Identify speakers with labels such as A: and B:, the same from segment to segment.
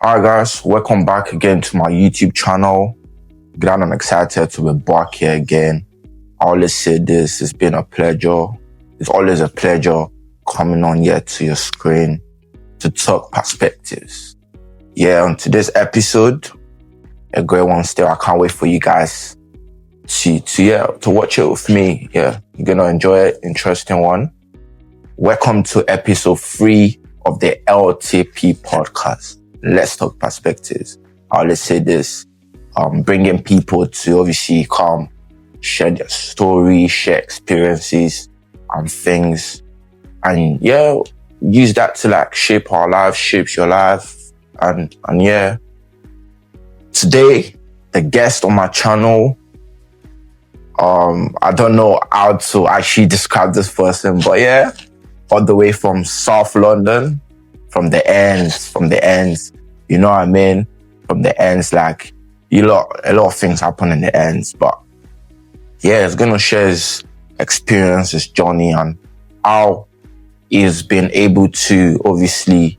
A: Alright guys, welcome back again to my YouTube channel. Glad and excited to be back here again. I always say this, it's been a pleasure. It's always a pleasure coming on here to your screen to talk perspectives. Yeah, on today's episode, a great one still. I can't wait for you guys to watch it with me. Yeah, you're gonna enjoy it. Interesting one. Welcome to episode 3 of the LTP podcast. Let's talk perspectives. I always say this, bringing people to obviously come share their story, share experiences and things. And yeah, use that to shape our life, shapes your life. And yeah, today, the guest on my channel, I don't know how to actually describe this person, but yeah, all the way from South London, from the ends, you know what I mean? From the ends, a lot of things happen in the ends, but yeah, it's gonna share his experience, his journey, and how he's been able to obviously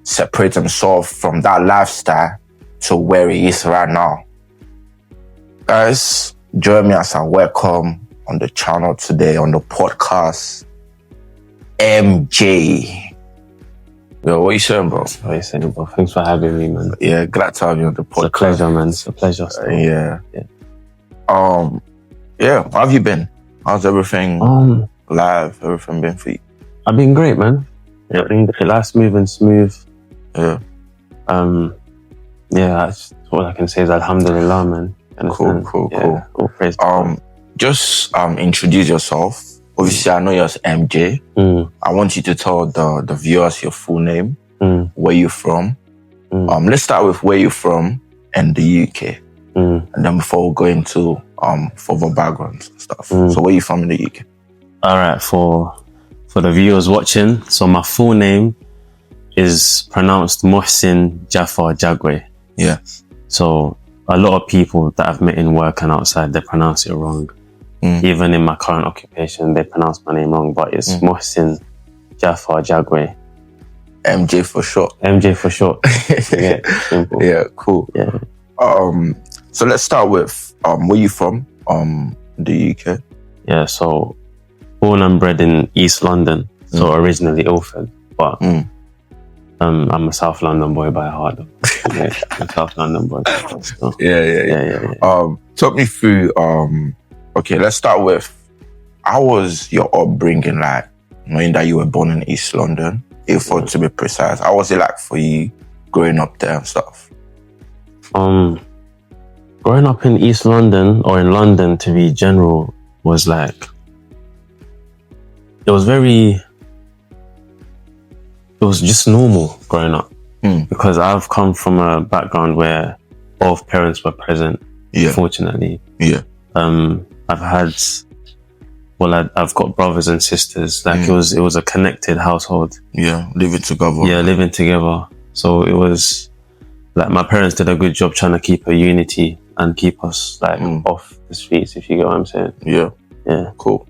A: separate himself from that lifestyle to where he is right now. Guys, join me as I welcome on the channel today, on the podcast, MJ. Yo, what you saying, bro?
B: What you saying, bro? Thanks for having me, man.
A: Yeah, glad to have you on the podcast.
B: It's a pleasure, man. It's a pleasure.
A: Yeah. How have you been? How's everything live? Everything been for you?
B: I've been great, man. Yeah, life's moving smooth.
A: Yeah.
B: That's all I can say is Alhamdulillah, man.
A: Cool.
B: All praise.
A: Just introduce yourself. Obviously, I know you're MJ. I want you to tell the viewers your full name, where you're from. Let's start with where you're from and the UK. And then before we go into further backgrounds and stuff. So where you from in the UK?
B: All right, for the viewers watching, so my full name is pronounced Mushin Jagwe.
A: Yeah.
B: So a lot of people that I've met in work and outside, they pronounce it wrong. Even in my current occupation, they pronounce my name wrong, but it's Mushin Jagwe.
A: MJ for short.
B: MJ for short. Yeah, simple.
A: Yeah, cool.
B: Yeah.
A: So let's start with where you from? The UK.
B: Yeah, so born and bred in East London, so originally Ilford, but I'm a South London boy by heart. Yeah, I'm a South London boy. So,
A: Yeah. Talk me through. Okay, let's start with, how was your upbringing like, knowing that you were born in East London, Ilford to be precise? How was it like for you growing up there and stuff?
B: Growing up in East London, or in London to be general, was like, it was just normal growing up. Because I've come from a background where both parents were present, fortunately.
A: Yeah.
B: I've got brothers and sisters. It was a connected household.
A: Yeah, living together.
B: Yeah, living together. So it was like my parents did a good job trying to keep a unity and keep us off the streets, if you get what I'm saying.
A: Yeah.
B: Yeah.
A: Cool.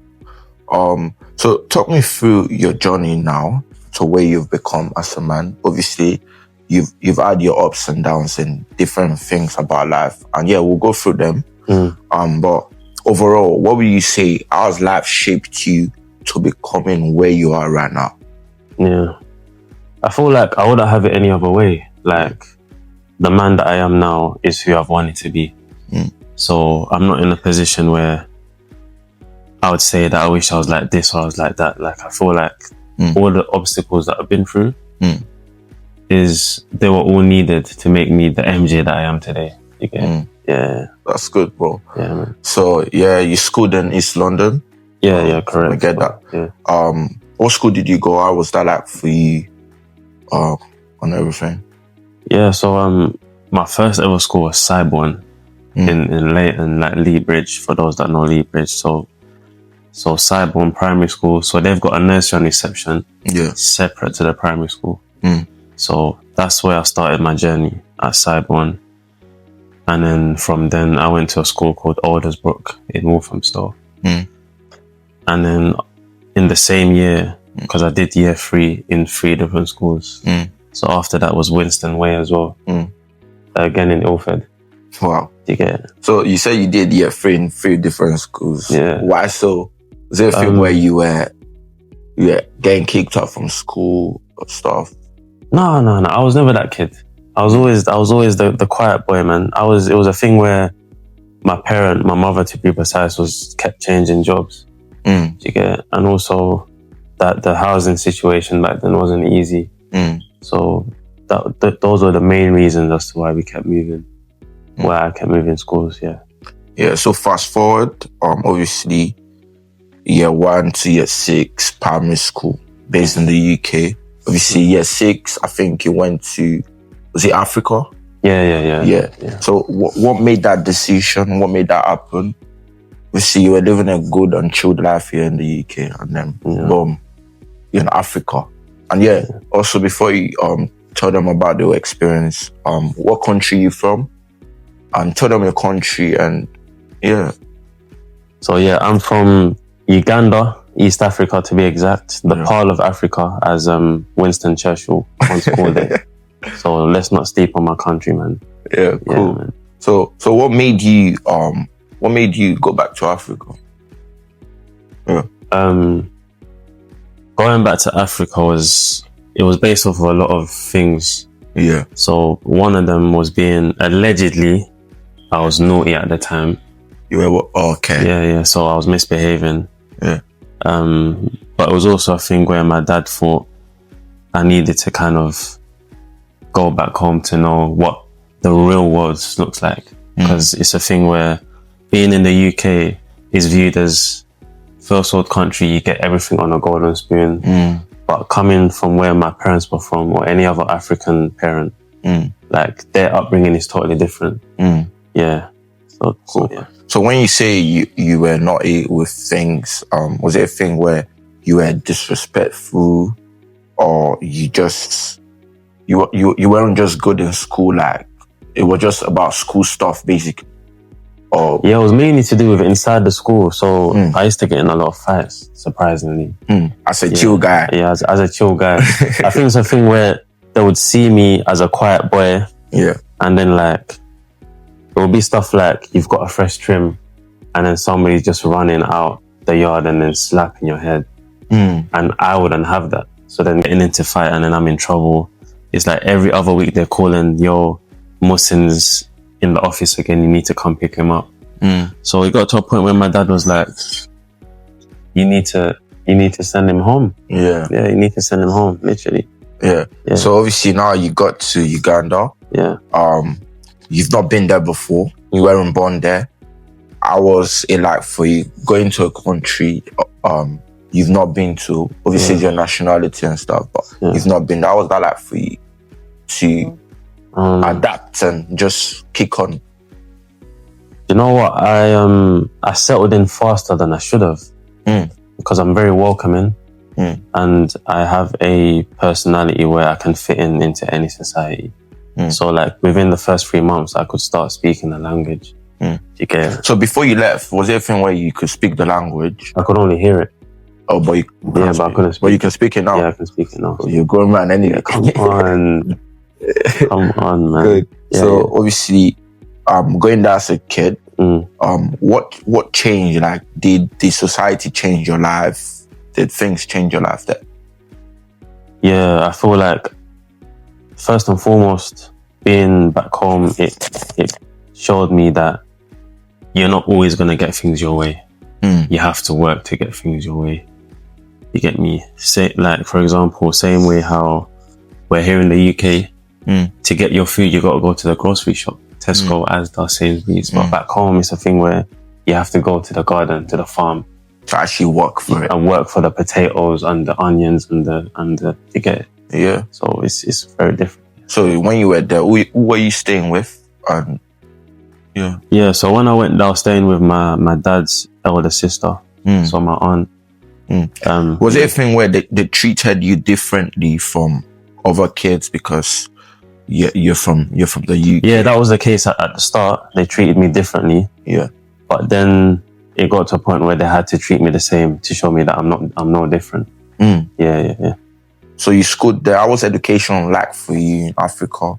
A: So talk me through your journey now to where you've become as a man. Obviously, you've had your ups and downs and different things about life. And yeah, we'll go through them. But overall, what would you say, how has life shaped you to becoming where you are right now?
B: Yeah. I feel like I wouldn't have it any other way. Like, the man that I am now is who I've wanted to be. So I'm not in a position where I would say that I wish I was like this or I was like that. Like, I feel like all the obstacles that I've been through they were all needed to make me the MJ that I am today. You get it? Yeah.
A: That's good, bro.
B: Yeah, man.
A: So yeah, you schooled in East London?
B: Yeah, correct.
A: I get that.
B: Yeah.
A: What school did you go? How was that like for you on everything?
B: Yeah, so my first ever school was Cyborn in Leighton, Lee Bridge, for those that know Lee Bridge. So Cyborn Primary School, so they've got a nursery and reception separate to the primary school. So that's where I started my journey at Cyborn. And then from then I went to a school called Aldersbrook in Walthamstow. And then in the same year, because I did year 3 in 3 different schools. So after that was Winston Way as well. Again in Ilford.
A: Wow.
B: You get it?
A: So you said you did year 3 in 3 different schools.
B: Yeah.
A: Why so? Was it a thing where you were getting kicked out from school or stuff?
B: No. I was never that kid. I was always the quiet boy, man. It was a thing where my mother to be precise, kept changing jobs. Do you get it? And also that the housing situation back then wasn't easy. So those were the main reasons as to why we kept moving. Why I kept moving schools, yeah.
A: Yeah, so fast forward, obviously year 1 to year 6 primary school based in the UK. Obviously year 6, I think you went to, was it Africa?
B: Yeah.
A: So what made that decision? What made that happen? Obviously you were living a good and chilled life here in the UK, and then boom, you're in Africa. And also before you tell them about your experience, what country you from? And tell them your country and
B: So I'm from Uganda, East Africa to be exact. The Pearl of Africa, as Winston Churchill once called it. So let's not sleep on my country, man.
A: Yeah, cool. Man. So what made you go back to Africa? Yeah.
B: Going back to Africa was based off of a lot of things.
A: Yeah.
B: So one of them was being allegedly, I was naughty at the time.
A: You were what? Oh, okay.
B: Yeah. So I was misbehaving.
A: Yeah.
B: But it was also a thing where my dad thought I needed to kind of go back home to know what the real world looks like. Because it's a thing where being in the UK is viewed as first world country, you get everything on a golden spoon. But coming from where my parents were from, or any other African parent, like their upbringing is totally different. Yeah. So cool.
A: So when you say you were naughty with things, was it a thing where you were disrespectful, or you weren't just good in school? Like it was just about school stuff, basically. Or
B: it was mainly to do with inside the school. So I used to get in a lot of fights, surprisingly.
A: As a chill guy.
B: Yeah, as a chill guy. I think it's a thing where they would see me as a quiet boy.
A: Yeah.
B: And then like, it would be stuff like you've got a fresh trim and then somebody's just running out the yard and then slapping your head. And I wouldn't have that. So then getting into fight and then I'm in trouble. It's like every other week they're calling, yo, Mushin's in the office again, you need to come pick him up. So it got to a point where my dad was like, you need to send him home.
A: Yeah,
B: you need to send him home, literally.
A: Yeah. So obviously now you got to Uganda.
B: Yeah.
A: You've not been there before. You weren't born there. How was it like for you going to a country you've not been to? Obviously your nationality and stuff, but you've not been there. How was that like for you to adapt and just kick on?
B: You know what? I settled in faster than I should have because I'm very welcoming and I have a personality where I can fit into any society. So like within the first 3 months, I could start speaking the language. You get it?
A: So before you left, was there a thing where you could speak the language?
B: I could only hear it.
A: Oh, but
B: but I couldn't speak.
A: But you can speak it now?
B: Yeah, I can speak it now.
A: So you're a grown man anyway.
B: Yeah, come on. Come on, man.
A: Good. Yeah, so obviously, going there as a kid, what changed? Like, did the society change your life? Did things change your life there?
B: Yeah, I feel like first and foremost, being back home, it showed me that you're not always gonna get things your way. You have to work to get things your way. You get me? Say, like, for example, same way how we're here in the UK, to get your food, you got to go to the grocery shop, Tesco, Asda, Sainsbury's. But back home, it's a thing where you have to go to the garden, to the farm.
A: To actually work for it.
B: And work for the potatoes and the onions and the you get it?
A: Yeah.
B: So it's very different.
A: So when you were there, who were you staying with?
B: Yeah, so when I went there, I was staying with my dad's elder sister, so my aunt.
A: Was it a thing where they treated you differently from other kids because you're from the UK?
B: Yeah, that was the case at the start. They treated me differently.
A: Yeah.
B: But then it got to a point where they had to treat me the same to show me that I'm no different. Yeah.
A: So you schooled there. How was education like for you in Africa?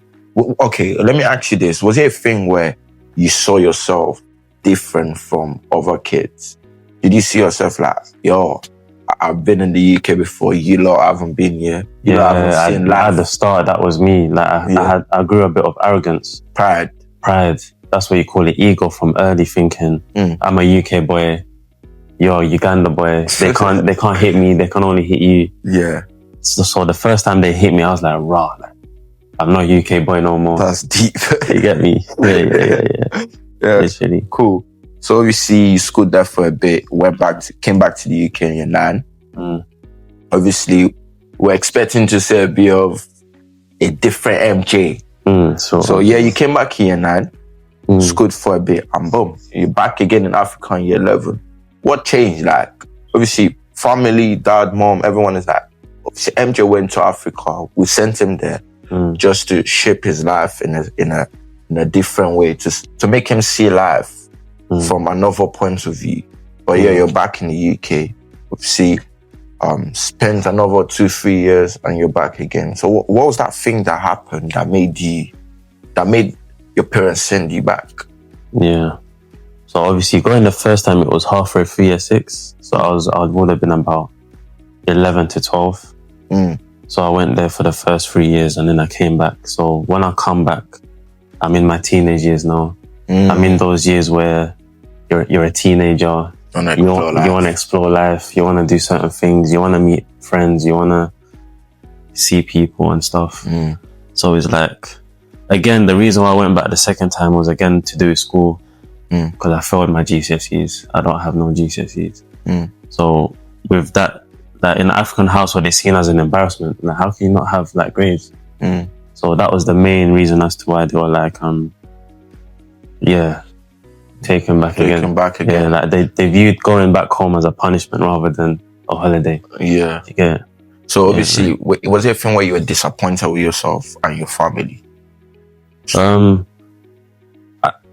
A: Okay, let me ask you this. Was it a thing where you saw yourself different from other kids? Did you see yourself like, yo, I've been in the UK before, you lot haven't been here. You lot haven't seen life.
B: At the start, that was me. Like I grew a bit of arrogance.
A: Pride.
B: That's what you call it. Ego from early thinking. I'm a UK boy. You're a Uganda boy. They can't hit me. They can only hit you.
A: Yeah.
B: So the first time they hit me, I was like, rah, like, I'm not a UK boy no more.
A: That's deep.
B: You get me? Yeah. Literally.
A: Cool. So obviously you schooled there for a bit, came back to the UK in year 9. Obviously, we're expecting to see a bit of a different MJ. So yeah, you came back in year 9, schooled for a bit, and boom, you're back again in Africa in year 11. What changed? Like, obviously, family, dad, mom, everyone is like, obviously MJ went to Africa. We sent him there just to shape his life in a different way, to make him see life from another point of view. But yeah, you're back in the UK. Obviously, spent another 2-3 years and you're back again. So what was that thing that happened that made your parents send you back?
B: Yeah. So obviously going the first time, it was halfway through year 6. So I would have been about 11 to 12. So I went there for the first 3 years and then I came back. So when I come back, I'm in my teenage years now. I'm in those years where you're a teenager. You want to explore life. You want to do certain things. You want to meet friends. You want to see people and stuff. So it's like, again, the reason why I went back the second time was again to do with school, because I failed my GCSEs. I don't have no GCSEs. So with that in the African household, it's seen as an embarrassment. Like, how can you not have like grades? So that was the main reason as to why they were like, taken back again. Yeah, like they viewed going back home as a punishment rather than a holiday.
A: Yeah.
B: Yeah.
A: So obviously, was it a thing where you were disappointed with yourself and your family?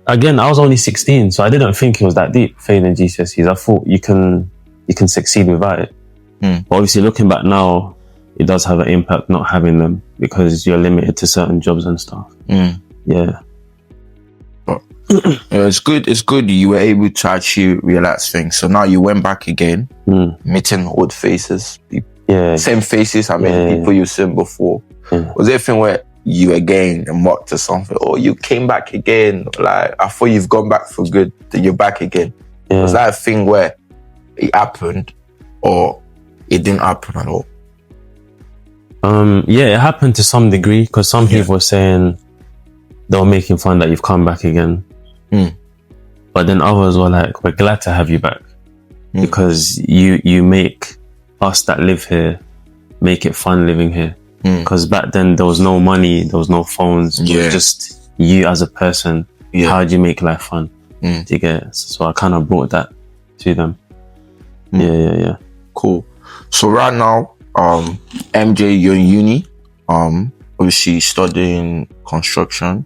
B: Again, I was only 16, so I didn't think it was that deep, failing GCSEs. I thought you can succeed without it. But obviously, looking back now, it does have an impact not having them, because you're limited to certain jobs and stuff. Yeah.
A: But it's good you were able to actually realize things. So now you went back again, meeting old faces, same faces, people you've seen before. Was there a thing where you again mocked or something, or you came back again, like I thought you've gone back for good, then you're back again? Was that a thing where it happened or it didn't happen at all?
B: It happened to some degree, because some people were saying they were making fun that you've come back again. But then others were like, we're glad to have you back, because you make us that live here make it fun living here. Because back then there was no money, there was no phones, it was just you as a person. How do you make life fun? Do you get it? So I kind of brought that to them. Yeah.
A: Cool. So right now, MJ, you're in uni, obviously studying construction.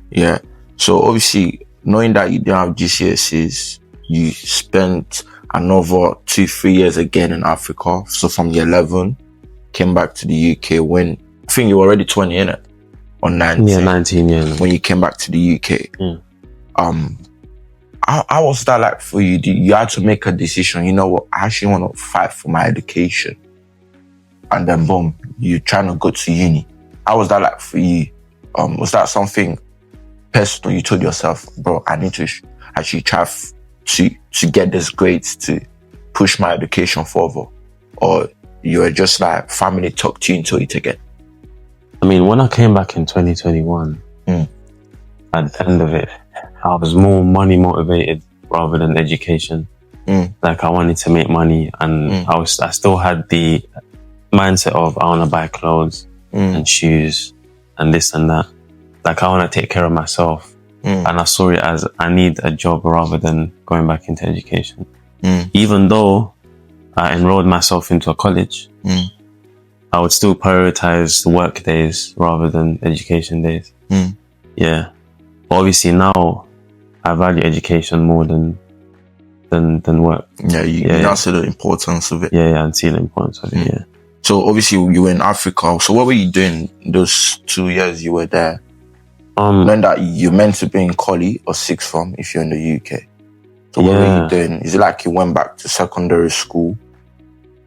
A: Yeah. So obviously, knowing that you didn't have GCSEs, you spent another 2-3 years again in Africa. So from year 11, came back to the UK when I think you were already 20, innit? Or 19.
B: Yeah, 19, yeah.
A: When you came back to the UK. How was that like for you? You had to make a decision, you know what, I actually want to fight for my education. And then boom, you're trying to go to uni. How was that like for you? Was that something personal you told yourself, bro, I need to actually try to get these grades to push my education further? Or you were just like, family talked to you until you take it?
B: I mean, when I came back in 2021, at the end of it, I was more money motivated rather than education. Like, I wanted to make money, and I still had the mindset of I want to buy clothes and shoes and this and that. Like, I want to take care of myself. And I saw it as I need a job rather than going back into education. Even though I enrolled myself into a college, I would still prioritize work days rather than education days. Yeah. But obviously now I value education more than work.
A: Yeah, you now see the importance of it.
B: Yeah, and see the importance of it,
A: So obviously you were in Africa. So what were you doing those 2 years you were there? Knowing that you meant to be in Collie or sixth form if you're in the UK. So what were you doing? Is it like you went back to secondary school,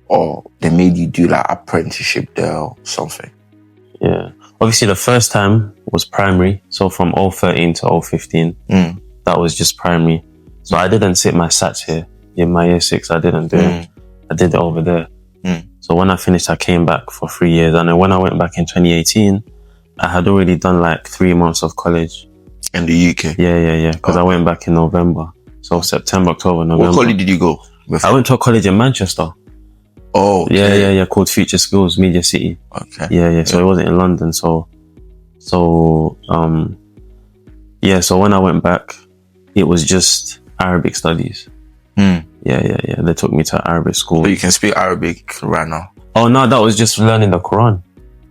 A: or they made you do like apprenticeship there or something?
B: Yeah. Obviously the first time was primary. So from 013 to 015, that was just primary. So I didn't sit my SATs here in my year 6. I didn't do it. I did it over there. So when I finished, I came back for 3 years. And then when I went back in 2018, I had already done like 3 months of college.
A: In the UK?
B: Yeah. Because I went back in November. So September, October, November.
A: What college did you go with?
B: I went to a college in Manchester.
A: Oh, okay.
B: Yeah, called Future Skills Media City.
A: Okay.
B: Yeah. So it wasn't in London. So when I went back, it was just Arabic studies. Yeah. They took me to Arabic school.
A: So you can speak Arabic right now?
B: Oh no, that was just learning the Quran.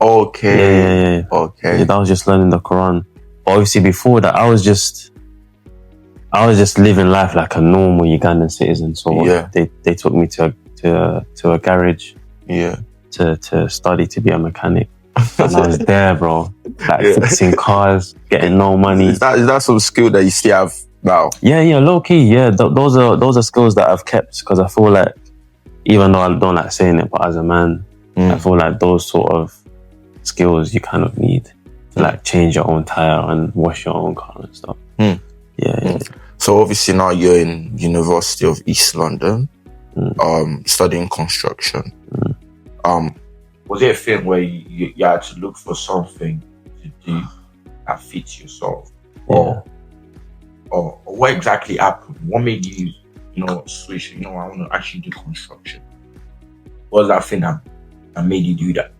A: Okay.
B: Yeah.
A: Okay.
B: Yeah, that was just learning the Quran. But obviously before that, I was just living life like a normal Ugandan citizen. So they took me to a garage.
A: Yeah.
B: To study to be a mechanic. And I was there, bro. Like fixing cars, getting no money.
A: Is that some skill that you still have now?
B: Yeah, low key. Yeah, those are skills that I've kept, because I feel like, even though I don't like saying it, but as a man, I feel like those sort of skills you kind of need to like change your own tire and wash your own car and stuff. Yeah.
A: So obviously now you're in University of East London, studying construction. Was it a thing where you had to look for something to do that fits yourself? Or what exactly happened? What made you, switch? I want to actually do construction. What was that thing that made you do that?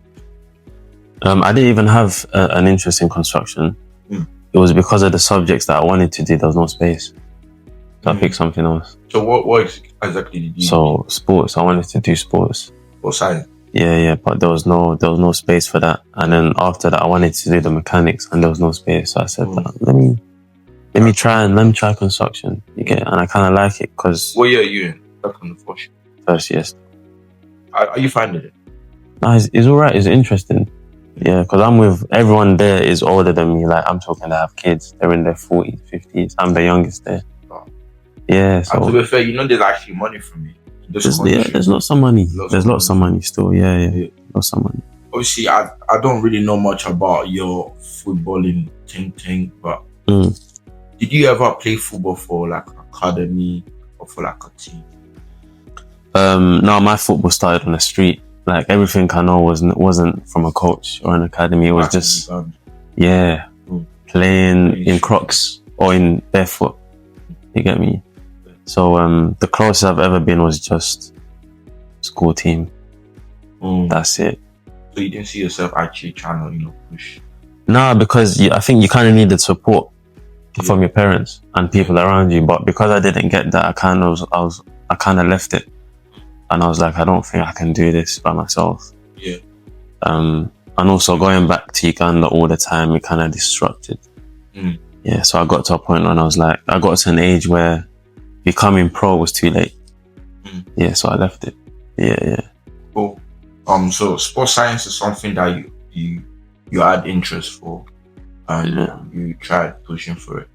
B: I didn't even have an interest in construction. It was because of the subjects that I wanted to do. There was no space. So I picked something else.
A: So what exactly did you do?
B: So sports. I wanted to do sports.
A: Or science?
B: Yeah, but there was no space for that. And then after that, I wanted to do the mechanics, and there was no space. So I said, let me try construction. You get it? And I kind of like it because.
A: What year are you in? That's on the
B: first year.
A: Are you finding it?
B: No, it's all right. It's interesting. Yeah, because I'm with everyone there is older than me. Like I'm talking, they have kids. They're in their 40s, 50s. I'm the youngest there.
A: Oh.
B: Yeah. So
A: and to be fair, there's actually money from me.
B: There's lots of money. There's lots of money still. Yeah. Lots of money.
A: Obviously, I don't really know much about your footballing thing, but did you ever play football for like an academy or for like a team?
B: No, my football started on the street. Like everything I know wasn't from a coach or an academy. It was just playing in Crocs or in barefoot. You get me? So the closest I've ever been was just school team. That's it.
A: So you didn't see yourself actually trying to push?
B: Nah, because I think you kind of needed support from your parents and people around you. But because I didn't get that, I kind of left it, and I was like, I don't think I can do this by myself.
A: Yeah.
B: And also going back to Uganda all the time, it kind of distracted. Yeah. So I got to a point when I got to an age where becoming pro was too late. Yeah. So I left it. Yeah.
A: Cool. So sports science is something that you had interest for, and you tried pushing for it.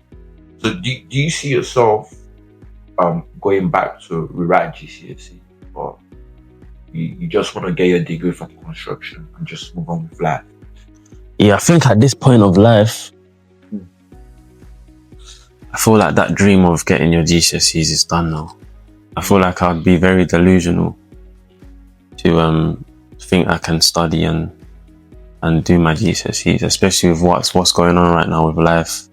A: So do you see yourself going back to rewrite GCSE, or you just want to get your degree from construction and just move on with life?
B: Yeah, I think at this point of life, I feel like that dream of getting your GCSEs is done now. I feel like I'd be very delusional to think I can study and do my GCSEs, especially with what's going on right now with life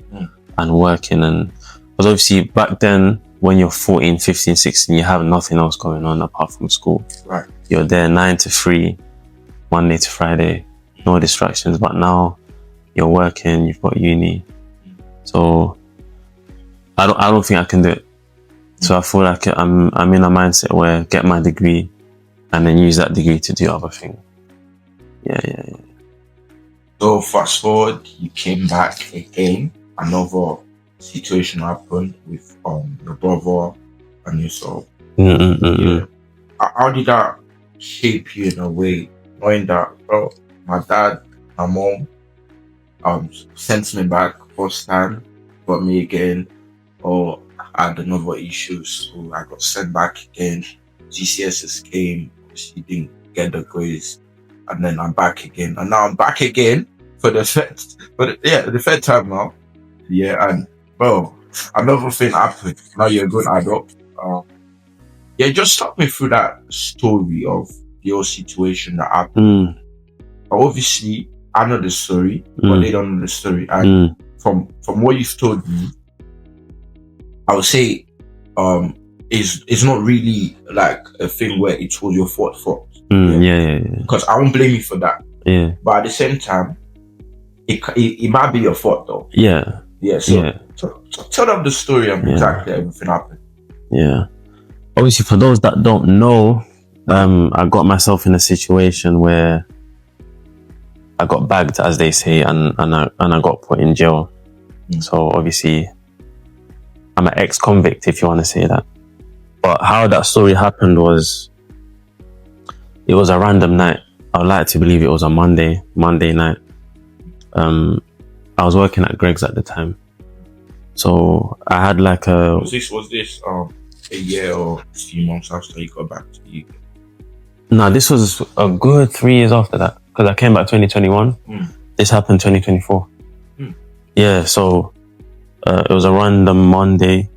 B: and working. And because obviously back then, when you're 14, 15, 16, you have nothing else going on apart from school.
A: Right.
B: You're there 9 to 3, Monday to Friday, no distractions. But now you're working, you've got uni. So I don't think I can do it. So I feel like I'm in a mindset where get my degree and then use that degree to do other things. Yeah.
A: So fast forward, you came back again. Another situation happened with your brother and yourself. Yeah. How did that shape you in a way? knowing that, bro, my dad, my mom, sent me back first time, got me again, or I had another issue, so I got sent back again. GCSs came, obviously didn't get the grades, and then I'm back again, and now I'm back again for the third time now. Yeah, and bro, another thing happened. Now you're a good adult. Yeah, just talk me through that story of your situation that happened. Obviously, I know the story, but they don't know the story. And from what you've told me, I would say, it's not really like a thing where it was your fault.
B: Yeah.
A: Because I won't blame you for that.
B: Yeah.
A: But at the same time, it might be your fault though.
B: Yeah.
A: Yeah. So tell them the story of exactly everything happened.
B: Yeah. Obviously, for those that don't know, I got myself in a situation where I got bagged, as they say, and I got put in jail. So obviously, I'm an ex-convict, if you want to say that. But how that story happened was, it was a random night. I would like to believe it was a Monday night. I was working at Greg's at the time. So I had like a...
A: Was this a year or a few months after you got back to the UK?
B: No, this was a good 3 years after that. Because I came back 2021. This happened 2024. Yeah, so it was a random Monday.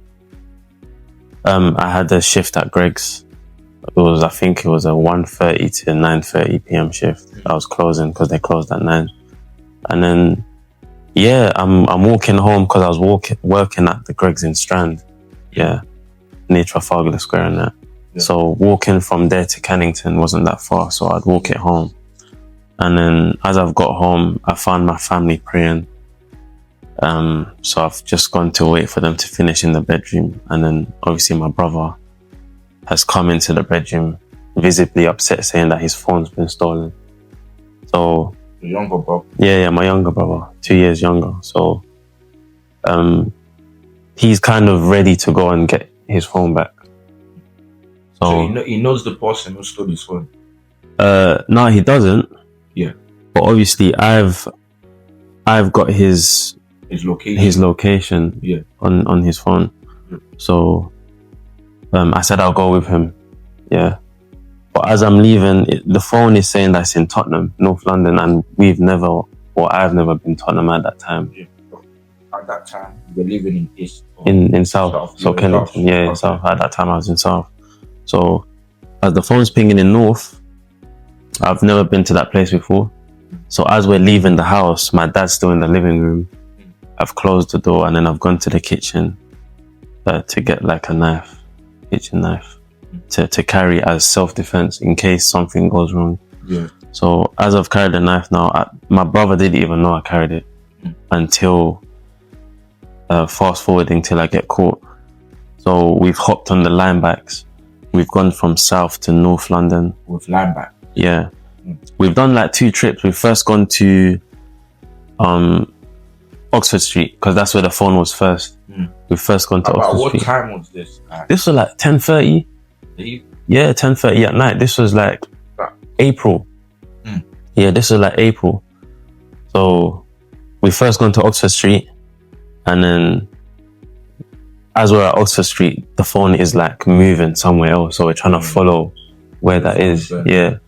B: I had a shift at Greg's. I think it was a 1:30 to 9:30 p.m. shift. I was closing because they closed at 9. And then, yeah, I'm walking home because I was working at the Greg's in Strand. Yeah, near Trafalgar Square and that. Yeah. So walking from there to Kennington wasn't that far, so I'd walk it home. And then as I've got home, I found my family praying. So I've just gone to wait for them to finish in the bedroom. And then obviously my brother has come into the bedroom visibly upset, saying that his phone's been stolen. So...
A: Your younger brother?
B: Yeah, my younger brother, 2 years younger. So he's kind of ready to go and get his phone back.
A: So he knows the person who stole his phone?
B: No, he doesn't.
A: Yeah.
B: But obviously I've got his location
A: yeah.
B: on his phone. So I said I'll go with him. Yeah. But as I'm leaving, the phone is saying that's in Tottenham, North London, and I've never been Tottenham at that time.
A: Yeah. At that time, you were living in East?
B: In South. So Kennington, in South. At that time I was in South. So as the phone's pinging in North, I've never been to that place before. So as we're leaving the house, my dad's still in the living room. I've closed the door and then I've gone to the kitchen to get like a kitchen knife, to carry as self-defense in case something goes wrong.
A: Yeah.
B: So as I've carried the knife now, my brother didn't even know I carried it until fast forwarding till I get caught. So we've hopped on the line backs. We've gone from South to North London.
A: With line back?
B: Yeah. We've done like 2 trips. We've first gone to Oxford Street because that's where the phone was first. We've first gone to Oxford Street.
A: What time was this?
B: This was like 10:30. Yeah, 10:30 at night. This was like April. Yeah, this was like April. So we first gone to Oxford Street, and then as we're at Oxford Street, the phone is like moving somewhere else. So we're trying to follow where that is. Yeah.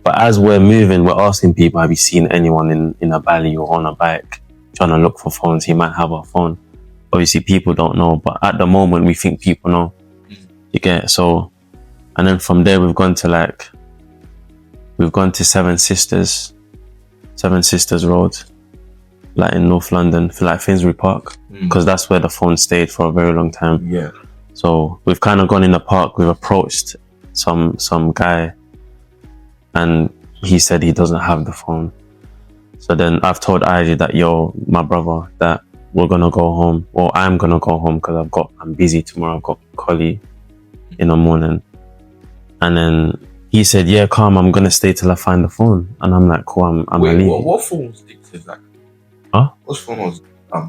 B: But as we're moving, we're asking people, have you seen anyone in a valley or on a bike trying to look for phones? He might have a phone. Obviously, people don't know, but at the moment, we think people know. You get it? So, and then from there, we've gone to Seven Sisters Road, like in North London, for like Finsbury Park, because that's where the phone stayed for a very long time.
A: Yeah. So
B: we've kind of gone in the park. We've approached some guy, and he said he doesn't have the phone. So then I've told Ivy that, my brother, that we're gonna go home, or I'm gonna go home because I'm busy tomorrow. I've got Collie in the morning, and then he said, "Yeah, calm. I'm gonna stay till I find the phone." And I'm like, "Cool, I'm gonna leave."
A: What phone was this exactly?
B: Huh?
A: What phone was?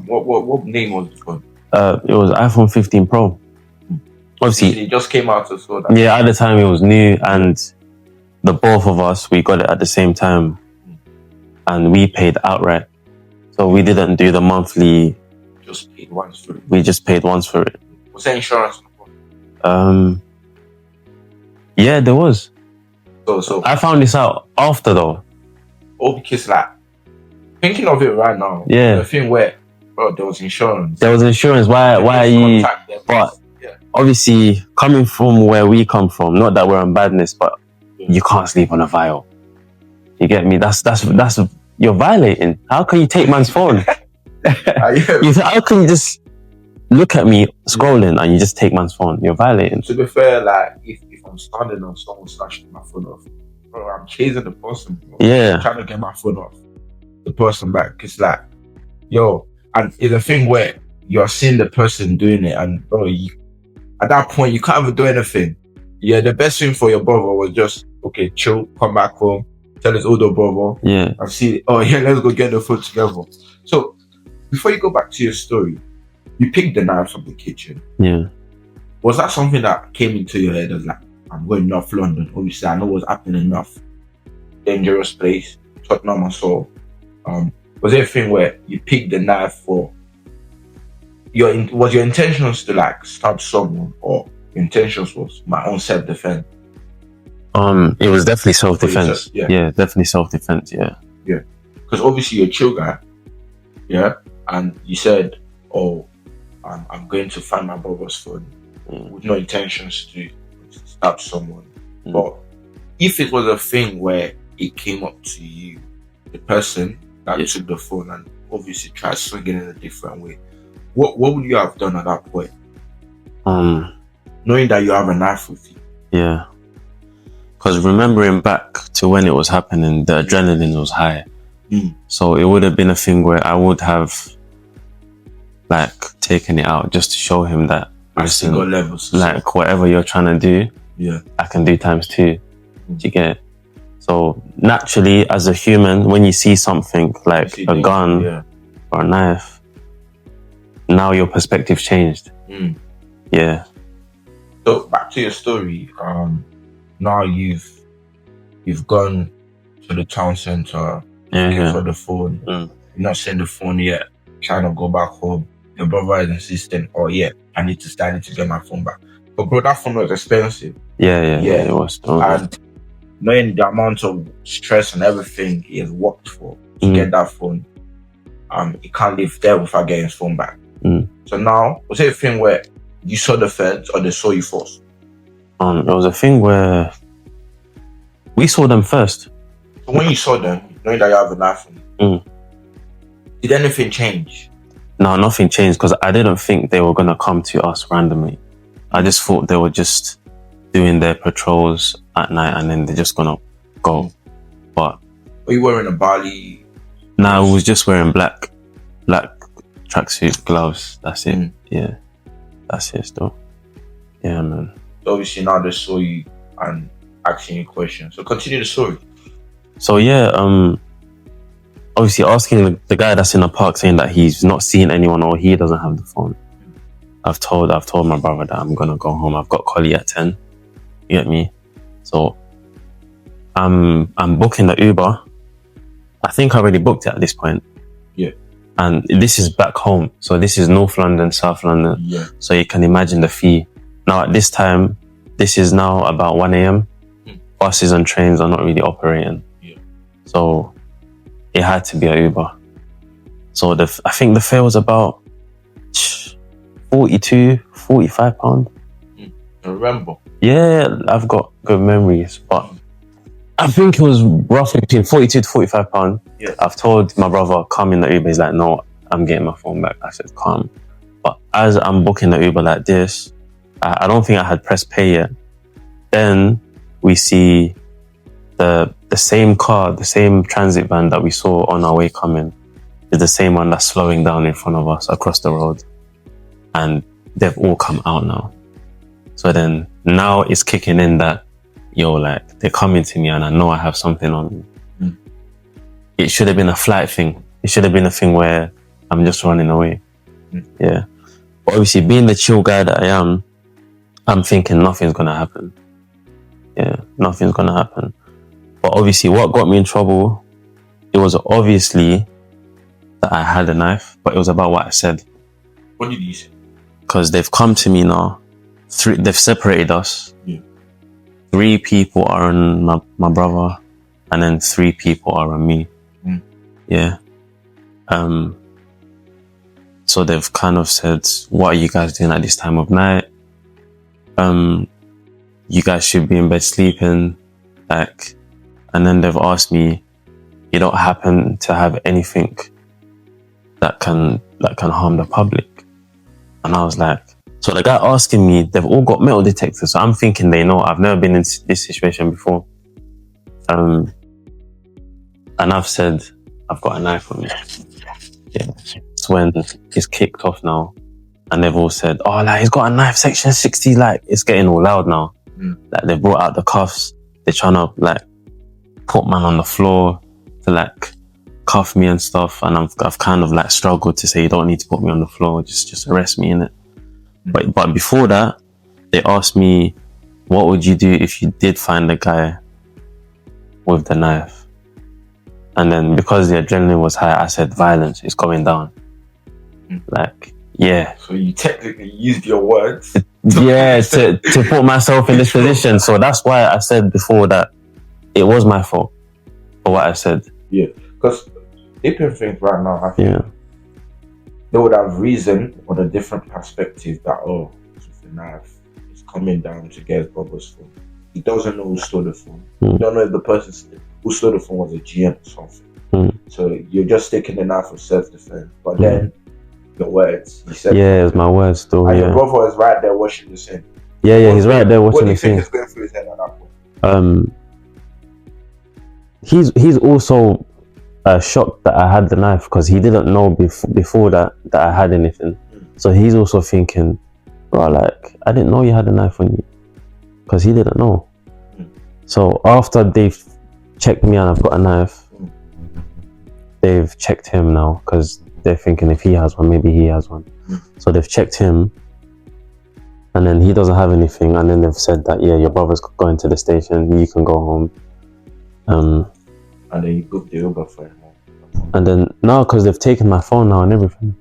A: What name was the phone?
B: It was iPhone 15 Pro. Obviously,
A: it just came out as well.
B: Yeah, at the time it was new, and the both of us, we got it at the same time, and we paid outright. So we didn't do the monthly.
A: Just paid once for it.
B: We just paid once for it.
A: Was there insurance?
B: Yeah, there was.
A: So
B: I found this out after though.
A: Oh, because like thinking of it right now,
B: Yeah.
A: the thing where there was insurance.
B: There was insurance. Why are you? But obviously, coming from where we come from, not that we're on badness, but you can't sleep on a vial. You get me? That's you're violating. How can you take man's phone? How can you just look at me scrolling and you just take man's phone? You're violating.
A: To be fair, like if I'm standing on someone snatching my phone off, bro, I'm chasing the person. Bro.
B: Yeah.
A: I'm trying to get my phone off the person back. It's like, yo, and it's a thing where you're seeing the person doing it, and bro, at that point you can't even do anything. Yeah, the best thing for your brother was just chill, come back home, tell his older brother, and see, let's go get the food together. So before you go back to your story, you picked the knife from the kitchen.
B: Yeah.
A: Was that something that came into your head as like, I'm going North London? Obviously, I know what's happening enough. Dangerous place, Tottenham and so. Was there a thing where you picked the knife for was your intentions to like stab someone, or your intentions was my own self-defense?
B: It was definitely self-defense.
A: Yeah,
B: definitely self-defense. Yeah.
A: Because obviously you're a chill guy. Yeah, and you said, I'm going to find my brother's phone with no intentions to stab someone. But if it was a thing where it came up to you, the person that took the phone and obviously tried swinging in a different way, what would you have done at that point? Knowing that you have a knife with you.
B: Yeah. Because remembering back to when it was happening, the adrenaline was high. So it would have been a thing where I would have like taken it out just to show him that
A: I still got levels.
B: Like whatever you're trying to do, I can do times 2. Do you get it? So naturally, as a human, when you see something like a gun or a knife, now your perspective changed. Yeah.
A: So back to your story. Now you've gone to the town center, looking for the phone. You're not seeing the phone yet. Trying to go back home. Your brother is insisting, I need to get my phone back. But bro, that phone was expensive.
B: Yeah, it was.
A: And knowing the amount of stress and everything he has worked for to get that phone, he can't live there without getting his phone back. So now, was it a thing where you saw the feds or they saw you first?
B: It was a thing where we saw them first.
A: So when you saw them, knowing that you have a knife on you, did anything change?
B: No, nothing changed because I didn't think they were going to come to us randomly. I just thought they were just doing their patrols at night and then they're just going to go. But
A: were you wearing a Bali?
B: No, I was just wearing black tracksuit, gloves. That's it. Yeah, that's it still. Yeah, man.
A: So obviously now they saw you and asking you questions. So continue the story.
B: So yeah, obviously asking the guy that's in the park saying that he's not seen anyone or he doesn't have the phone. I've told my brother that I'm gonna go home. I've got Collie at 10. You get me? So I'm booking the Uber. I think I already booked it at this point.
A: Yeah.
B: And this is back home. So this is North London, South London.
A: Yeah.
B: So you can imagine the fee. Now at this time, this is now about 1 a.m. Buses and trains are not really operating.
A: Yeah.
B: So it had to be an Uber. So I think the fare was about 42, 45 pounds.
A: I remember.
B: Yeah, I've got good memories, but I think it was roughly between 42 to 45 pounds.
A: Yeah.
B: I've told my brother, come in the Uber. He's like, no, I'm getting my phone back. I said, come. But as I'm booking the Uber like this, I don't think I had pressed pay yet. Then we see the same car, the same transit van that we saw on our way coming is the same one that's slowing down in front of us across the road. And they've all come out now. So then now it's kicking in that, like they're coming to me and I know I have something on me. It should have been a flight thing. It should have been a thing where I'm just running away. Yeah. But obviously being the chill guy that I am, I'm thinking nothing's going to happen. Yeah, nothing's going to happen. But obviously, what got me in trouble, it was obviously that I had a knife, but it was about what I said.
A: What did you say?
B: Because they've come to me now. They've separated us.
A: Yeah.
B: 3 people are on my brother, and then 3 people are on me. Yeah. So they've kind of said, what are you guys doing at this time of night? You guys should be in bed sleeping. Like, and then they've asked me, you don't happen to have anything that can harm the public? And I was like, so the guy asking me, they've all got metal detectors. So I'm thinking they know. I've never been in this situation before. And I've said, I've got a knife on me. Yeah. It's when it's kicked off now. And they've all said, oh, like, he's got a knife, section 60, like, it's getting all loud now. Like, they brought out the cuffs. They're trying to, like, put man on the floor to, like, cuff me and stuff. And I've kind of, like, struggled to say, you don't need to put me on the floor, just arrest me, innit? But before that, they asked me, what would you do if you did find the guy with the knife? And then because the adrenaline was high, I said, violence is going down. Like, yeah.
A: So you technically used your words.
B: Yeah, to put myself in this position. So that's why I said before that it was my fault for what I said.
A: Yeah, because people think right now, I think they would have reason or a different perspective that, oh, it's a knife, it's coming down to get his brother's phone. He doesn't know who stole the phone. You don't know if the person who stole the phone was a GM or something. So you're just taking the knife for self-defense. But then the words you said.
B: Yeah, it's my words still.
A: And your brother is right there watching the scene.
B: Yeah, he's right there watching the scene.
A: What do you think is going through his head at that point?
B: He's also shocked that I had the knife because he didn't know before that I had anything. So he's also thinking, bro, like, I didn't know you had a knife on you, because he didn't know. So after they've checked me and I've got a knife, they've checked him now because they're thinking if he has one, maybe he has one. So they've checked him, and then he doesn't have anything, and then they've said that, yeah, your brother's going to the station, you can go home.
A: And then you booked the Uber for him.
B: And then, no, because they've taken my phone now and everything.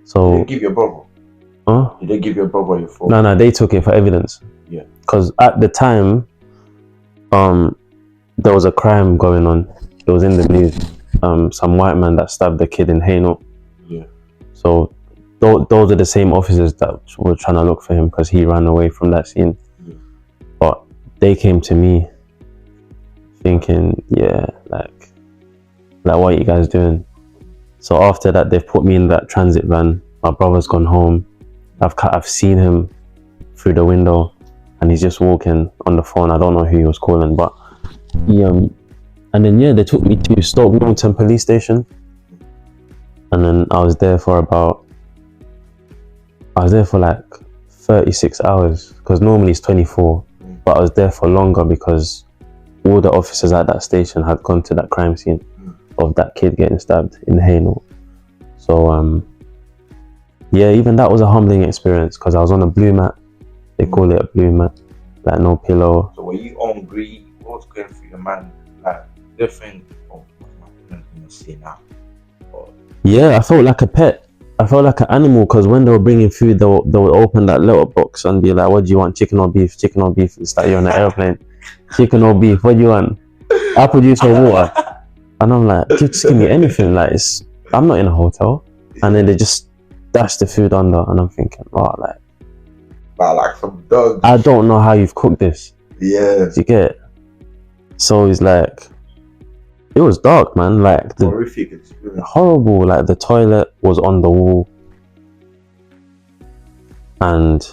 B: So
A: did they give your brother?
B: Huh?
A: Did they give your brother your phone?
B: No, they took it for evidence.
A: Yeah.
B: Because at the time, there was a crime going on. It was in the news. Some white man that stabbed the kid in Hainault.
A: Yeah.
B: So those are the same officers that were trying to look for him because he ran away from that scene. Yeah. But they came to me thinking, yeah, like what are you guys doing? So after that, they've put me in that transit van. My brother's gone home. I've seen him through the window, and he's just walking on the phone. I don't know who he was calling, but and then they took me to Stoke Newington police station, and then I was there for like 36 hours because normally it's 24, but I was there for longer because all the officers at that station had gone to that crime scene of that kid getting stabbed in Hainault. So even that was a humbling experience because I was on a blue mat. They call it a blue mat, like no pillow.
A: So were you hungry? What was going through your mind? Like different. Oh, what am I going to say now?
B: Yeah, I felt like a pet. I felt like an animal because when they were bringing food, they would open that little box and be like, "What do you want? Chicken or beef? Chicken or beef?" It's like you're on an airplane. Chicken or beef? What do you want? Apple juice or water? And I'm like, just give me anything. Like I'm not in a hotel. And then they just dash the food under, and I'm thinking, oh,
A: like some dogs.
B: I don't know how you've cooked this.
A: Yeah.
B: You get it? So it's like, it was dark, man. Like the
A: horrific experience.
B: Horrible. Like the toilet was on the wall, and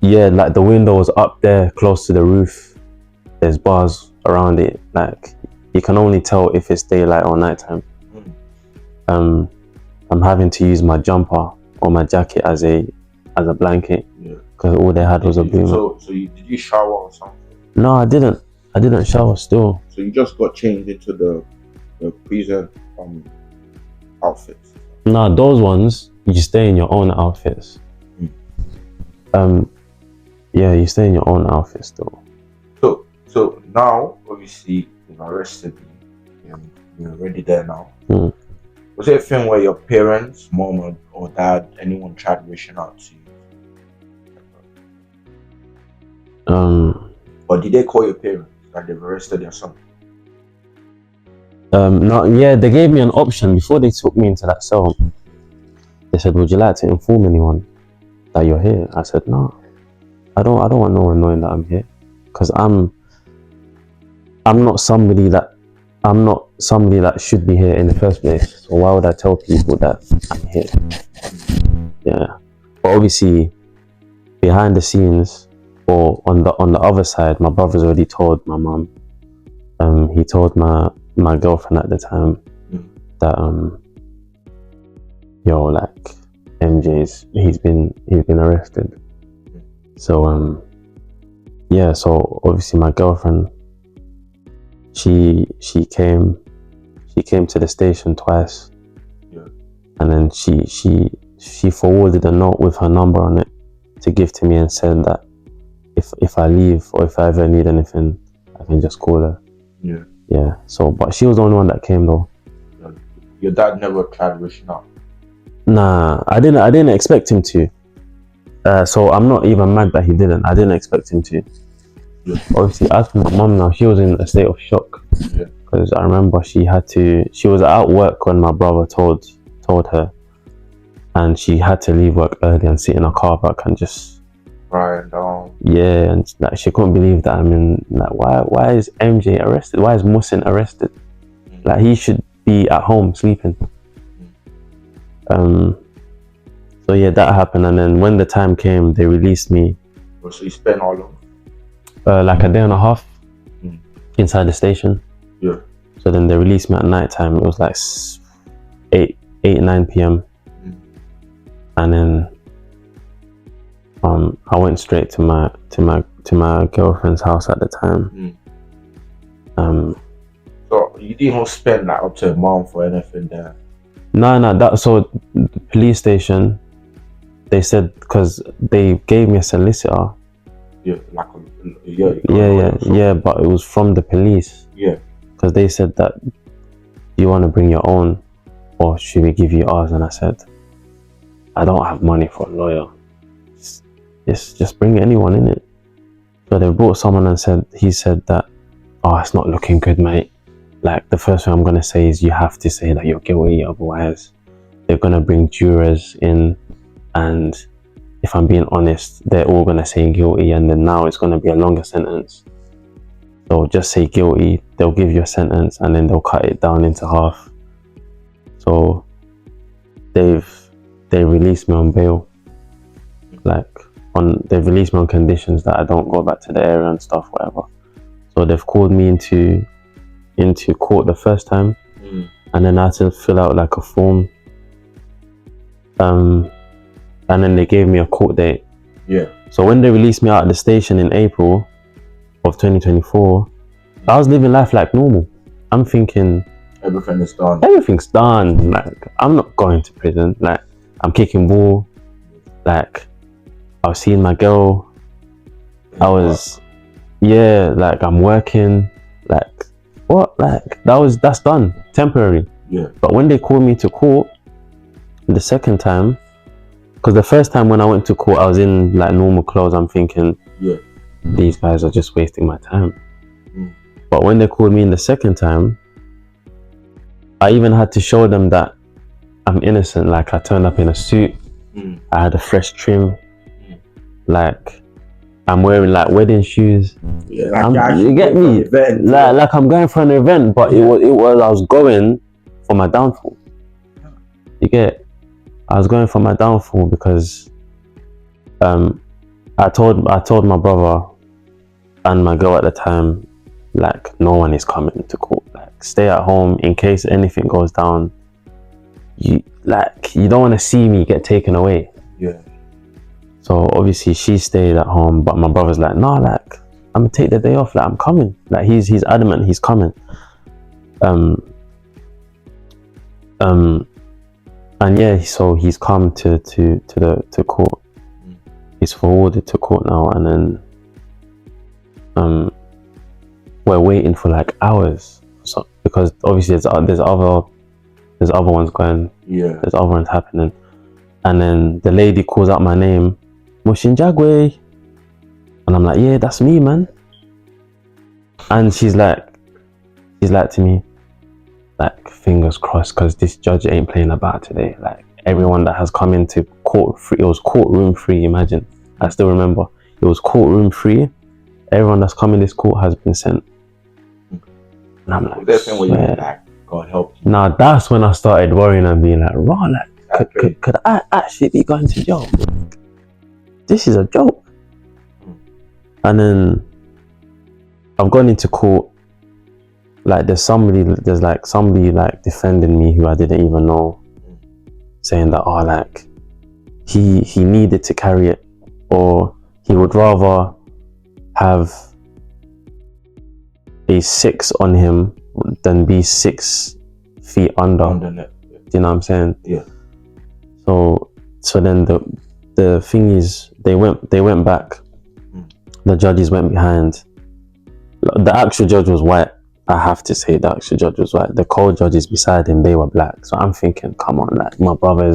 B: like the window was up there close to the roof. There's bars around it. Like you can only tell if it's daylight or nighttime. I'm having to use my jumper or my jacket as a blanket because all they had was a blue mat.
A: So did you shower or something?
B: No, I didn't shower still.
A: So you just got changed into the prison outfits?
B: No, those ones you stay in your own outfits. You stay in your own outfits still.
A: So now, obviously, they've arrested me. You're already there now.
B: Mm.
A: Was it a thing where your parents, mom or dad, anyone tried reaching out to you? Or did they call your parents that they've arrested your son?
B: No, yeah, they gave me an option before they took me into that cell. They said, "Would you like to inform anyone that you're here?" I said, "No, I don't want no one knowing that I'm here, because I'm not somebody that should be here in the first place. So why would I tell people that I'm here?" Yeah, but obviously, behind the scenes or on the other side, my brother's already told my mum. He told my girlfriend at the time that like he's been arrested. So yeah, so obviously my girlfriend, she came to the station twice.
A: Yeah.
B: And then she forwarded a note with her number on it to give to me and said that if I leave or if I ever need anything, I can just call her.
A: Yeah.
B: Yeah. So, but she was the only one that came though.
A: Your dad never tried reaching out?
B: Nah, I didn't expect him to. So I'm not even mad that he didn't. I didn't expect him to.
A: Yeah.
B: Obviously, as for my mum now, she was in a state of shock.
A: Yeah.
B: Because I remember she was at work when my brother told her, and she had to leave work early and sit in a car park and just
A: crying down.
B: Yeah, and like she couldn't believe that. I mean, like why is MJ arrested? Why is Mushin arrested? Like he should be at home sleeping. So yeah, that happened, and then when the time came, they released me.
A: So you spent how long?
B: Like a day and a half inside the station.
A: Yeah.
B: So then they released me at night time. It was like 9 p.m. And then I went straight to my girlfriend's house at the time.
A: So you didn't even spend like up to a month or anything there?
B: No. So the police station, they said, because they gave me a solicitor.
A: Yeah,
B: Yeah, but it was from the police.
A: Yeah.
B: Because they said that, you want to bring your own or should we give you ours? And I said, I don't have money for a lawyer. Just bring anyone in it. So they brought someone and he said that, oh, it's not looking good, mate. Like the first thing I'm going to say is you have to say that you're guilty, otherwise they're going to bring jurors in, and if I'm being honest, they're all going to say guilty, and then now it's going to be a longer sentence. So just say guilty, they'll give you a sentence, and then they'll cut it down into half. So they released me on bail. They've released me on conditions that I don't go back to the area and stuff, whatever. So they've called me into court the first time, and then I had to fill out like a form. And then they gave me a court date.
A: Yeah.
B: So when they released me out of the station in April of 2024, I was living life like normal. I'm thinking
A: everything's done.
B: Everything's done. Like I'm not going to prison. Like I'm kicking ball. Like I was seeing my girl. Like I'm working. Like what? Like that's done. Temporary.
A: Yeah.
B: But when they called me to court the second time, because the first time when I went to court, I was in like normal clothes. I'm thinking,
A: yeah,
B: these guys are just wasting my time. But when they called me in the second time, I even had to show them that I'm innocent. Like I turned up in a suit. I had a fresh trim. Like I'm wearing like wedding shoes.
A: Yeah,
B: you get me? Like I'm going for an event, but it was I was going for my downfall. You get? I was going for my downfall because I told my brother and my girl at the time, like no one is coming to court. Like stay at home in case anything goes down. You don't want to see me get taken away.
A: Yeah.
B: So obviously she stayed at home, but my brother's like, no, like I'm gonna take the day off. Like I'm coming. Like he's adamant he's coming. And yeah, so he's come to court. He's forwarded to court now, and then we're waiting for like hours. So because obviously there's other ones going.
A: Yeah.
B: There's other ones happening. And then the lady calls out my name, Mushin Jagwe. And I'm like, yeah, that's me, man. And she's like to me, like, fingers crossed, because this judge ain't playing about today. Like, everyone that has come into court free, it was courtroom free, imagine. I still remember. It was courtroom free. Everyone that's come in this court has been sent. And I'm like,
A: God help you.
B: Now that's when I started worrying and being like, raw, like, could I actually be going to jail? This is a joke. And then I've gone into court. Like there's somebody like defending me who I didn't even know, saying that like he needed to carry it, or he would rather have a 6 on him than be 6 feet under.
A: Net.
B: Do you know what I'm saying?
A: Yeah.
B: So then the thing is, they went back. The judges went behind. The actual judge was white. I have to say the actual judge was white. The co-judges beside him, they were black. So I'm thinking, come on, like my brother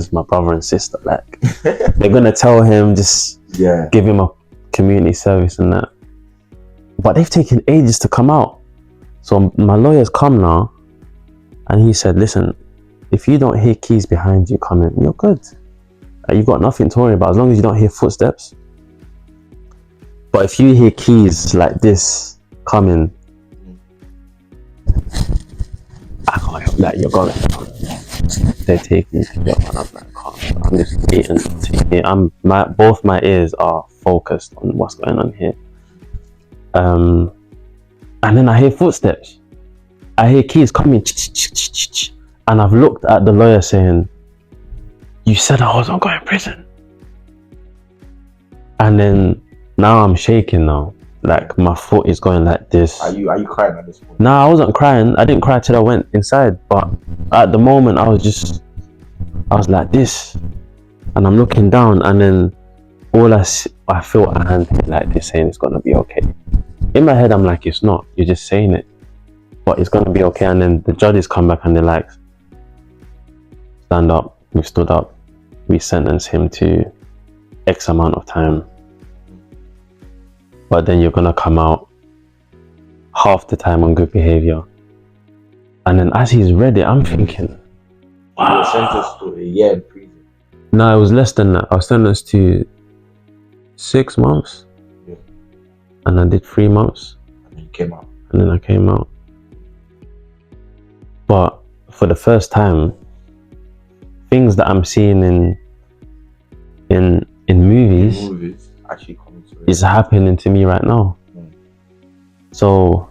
B: and sister, like they're gonna tell him, just give him a community service and that. But they've taken ages to come out. So my lawyer's come now, and he said, listen, if you don't hear keys behind you coming, you're good. You've got nothing to worry about as long as you don't hear footsteps. But if you hear keys like this coming, I can't help that, you're going. They're taking me to jail, and I'm like, I'm just waiting to hear. Both my ears are focused on what's going on here. And then I hear footsteps. I hear keys coming. And I've looked at the lawyer saying, you said I wasn't going to prison. And then now I'm shaking now. Like my foot is going like this.
A: Are you crying at this point?
B: No, I wasn't crying. I didn't cry till I went inside. But at the moment I was like this. And I'm looking down, and then I feel a hand like this saying it's gonna be okay. In my head I'm like, it's not. You're just saying it. But it's gonna be okay. And then the judges come back and they're like, stand up. We stood up. We sentenced him to X amount of time. But then you're gonna come out half the time on good behavior. And then as he's read it, I'm thinking, wow.
A: You were sentenced to a year in prison.
B: No, it was less than that. I was sentenced to 6 months.
A: Yeah.
B: And I did 3 months.
A: And then you came out.
B: And then I came out. But for the first time, things that I'm seeing in movies
A: actually coming to
B: is happening to me right now. So,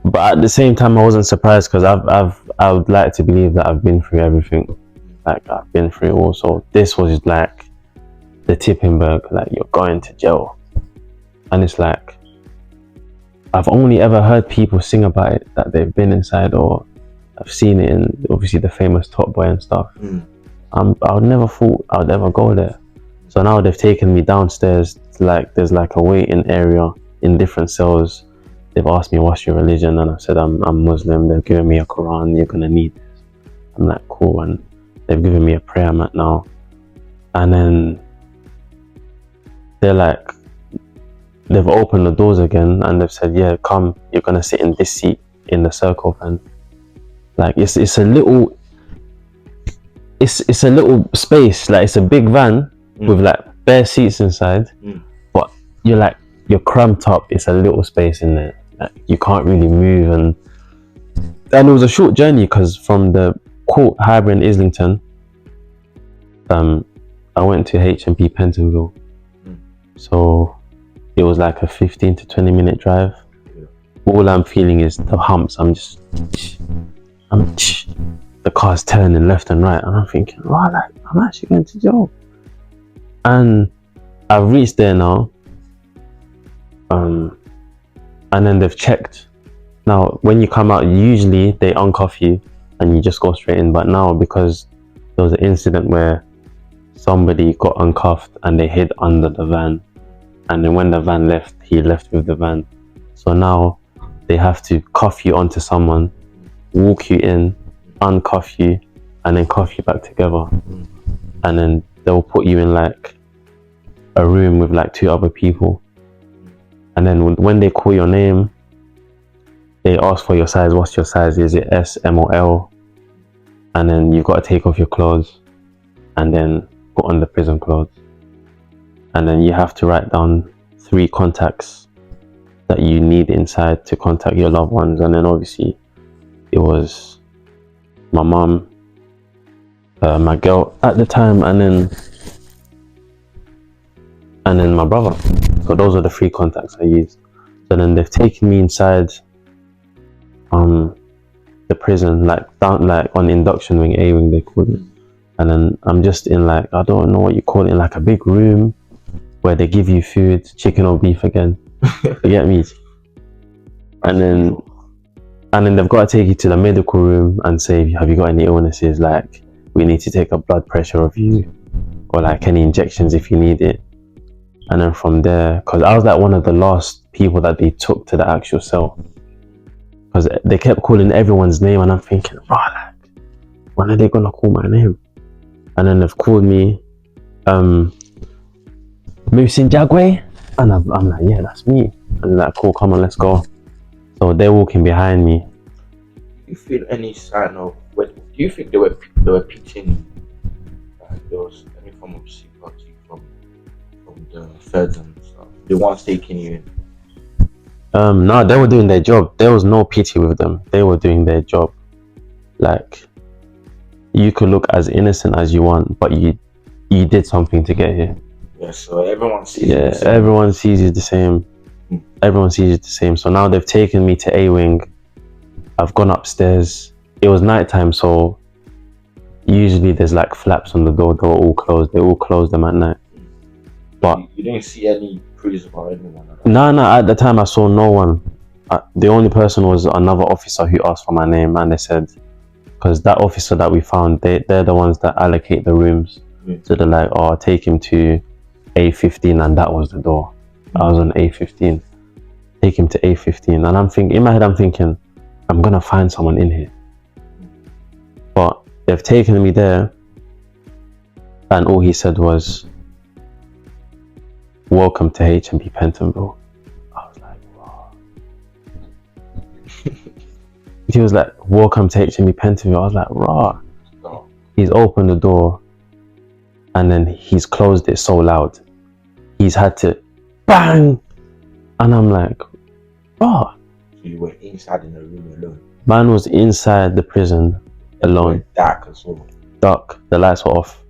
B: but at the same time, I wasn't surprised, because I would like to believe that I've been through everything. Like I've been through it all. So this was like the tipping berg. Like you're going to jail, and it's like I've only ever heard people sing about it, that they've been inside, or I've seen it in obviously the famous Top Boy and stuff. I never thought I would ever go there. So now they've taken me downstairs. Like there's like a waiting area in different cells. They've asked me, what's your religion? And I said, I'm Muslim. They've given me a Quran. You're gonna need this. I'm like, cool. And they've given me a prayer mat now. And then they're like, they've opened the doors again, and they've said, yeah, come, you're gonna sit in this seat in the circle van. Like it's a little space. Like it's a big van with like bare seats inside, but you're cramped up. It's a little space in there. Like, you can't really move, and it was a short journey, because from the court harbour in Islington, I went to HMP Pentonville. So it was like a 15 to 20 minute drive. All I'm feeling is the humps. The car's turning left and right, and I'm thinking, wow, like I'm actually going to jail. And I've reached there now, and then they've checked. Now when you come out, usually they uncuff you and you just go straight in, but now because there was an incident where somebody got uncuffed and they hid under the van, and then when the van left, he left with the van. So now they have to cuff you onto someone, walk you in, uncuff you, and then cuff you back together. And then they'll put you in like a room with like 2 other people. And then when they call your name, they ask for your size. What's your size? Is it S, M, or L? And then you've got to take off your clothes and then put on the prison clothes. And then you have to write down 3 contacts that you need inside to contact your loved ones. And then obviously it was my mom, my girl at the time, and then my brother. So those are the 3 contacts I used. So then they've taken me inside the prison, like down, like on induction wing, A wing they call it. And then I'm just in like, I don't know what you call it, like a big room where they give you food, chicken or beef again. You get me? And then they've got to take you to the medical room and say, have you got any illnesses? Like, we need to take a blood pressure of you, or like any injections if you need it. And then from there, because I was like one of the last people that they took to the actual cell, because they kept calling everyone's name, and I'm thinking, like, when are they gonna call my name? And then they've called me Mushin Jagwe, and I'm like, yeah, that's me. And they're like, cool, come on, let's go. So they're walking behind me.
A: Do you feel any sign of, do you think they were pitching there was any form of secrecy from the feds and stuff? The ones taking you in?
B: No, they were doing their job. There was no pity with them. They were doing their job. Like, you could look as innocent as you want, but you did something to get here.
A: Yeah, so everyone sees
B: you the same. Everyone sees you the same. Everyone sees you the same. So now they've taken me to A wing. I've gone upstairs. It was nighttime, so usually there's like flaps on the door. They were all closed. They all close them at night. But
A: you didn't see any prison or anyone?
B: No. At the time, I saw no one. The only person was another officer who asked for my name, and they said, because that officer that we found, they're the ones that allocate the rooms. So they're like, oh, take him to A15, and that was the door. I was on A15. Take him to A15, and I'm thinking, in my head, I'm thinking, I'm gonna find someone in here. But they've taken me there, and all he said was, welcome to HMP Pentonville. I was like, wow. He was like, welcome to HMP Pentonville. I was like, raw. He's opened the door, and then he's closed it so loud. He's had to bang, and I'm like, raw.
A: So you were inside in the room alone?
B: Man was inside the prison alone.
A: Dark as well.
B: Dark. The lights were off.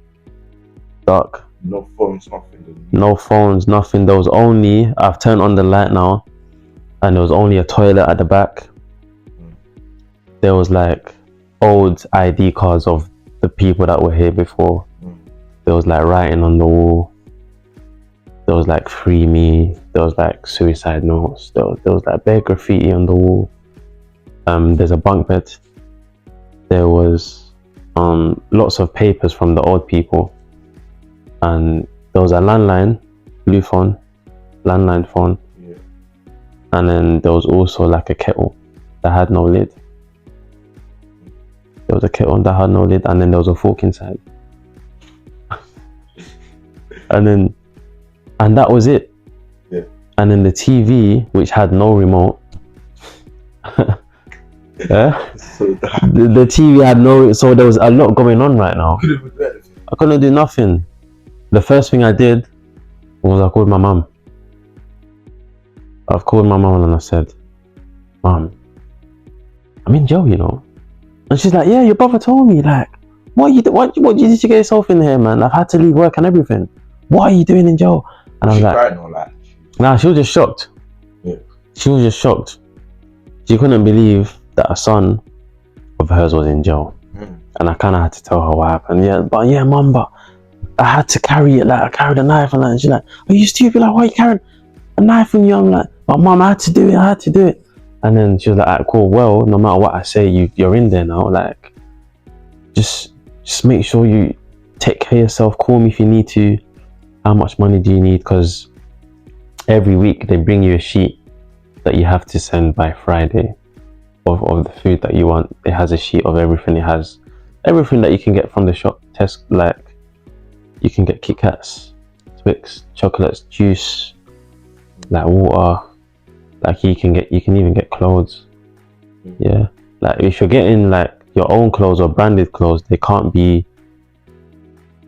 B: Dark.
A: No phones, nothing.
B: No phones, nothing. There was only, I've turned on the light now, and there was only a toilet at the back. There was like old ID cards of the people that were here before. There was like writing on the wall. There was like free me. There was like suicide notes. There was like bare graffiti on the wall. There's a bunk bed. There was lots of papers from the old people. And there was a landline, blue phone, landline phone. Yeah. And then there was also like a kettle that had no lid. There was a kettle that had no lid, and then there was a fork inside. and that was it. Yeah. And then the TV, which had no remote. Yeah? The TV had no, so there was a lot going on right now. I couldn't do nothing. The first thing I did was I called my mum. I've called my mum and I said, Mum, I'm in jail, you know. And she's like, yeah, your brother told me, like, what you did to get yourself in here, man? I've had to leave work and everything. What are you doing in jail? And I was like, nah, she was just shocked. Yeah. She was just shocked. She couldn't believe that a son of hers was in jail. And I kind of had to tell her what happened. Yeah, but Mum, but I had to carry it, like I carried a knife, and like, she's like, are you stupid? Like, why are you carrying a knife on you? I'm like, but Mum, I had to do it. And then she was like, alright, cool, well, no matter what I say, you're in there now, like, just make sure you take care of yourself, call me if you need to. How much money do you need? Because every week they bring you a sheet that you have to send by Friday of the food that you want. It has a sheet of everything. It has everything that you can get from the shop. Test, like, you can get Kit Kats, Twix, chocolates, juice, like water. Like you can even get clothes. Yeah, like if you're getting like your own clothes or branded clothes, they can't be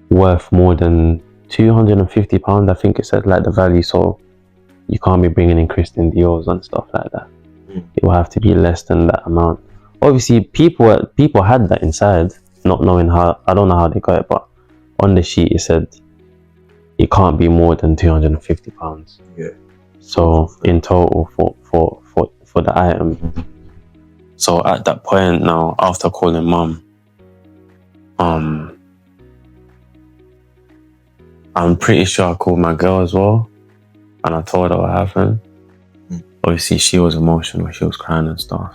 B: worth more than £250. I think it said, like, the value. So you can't be bringing in Christian Dior's and stuff like that. It will have to be less than that amount. Obviously, people had that inside, not knowing how. I don't know how they got it, but on the sheet it said it can't be more than £250.
A: Yeah.
B: So in total for the item. So at that point now, after calling mum, I'm pretty sure I called my girl as well, and I told her what happened. Obviously, she was emotional. She was crying and stuff.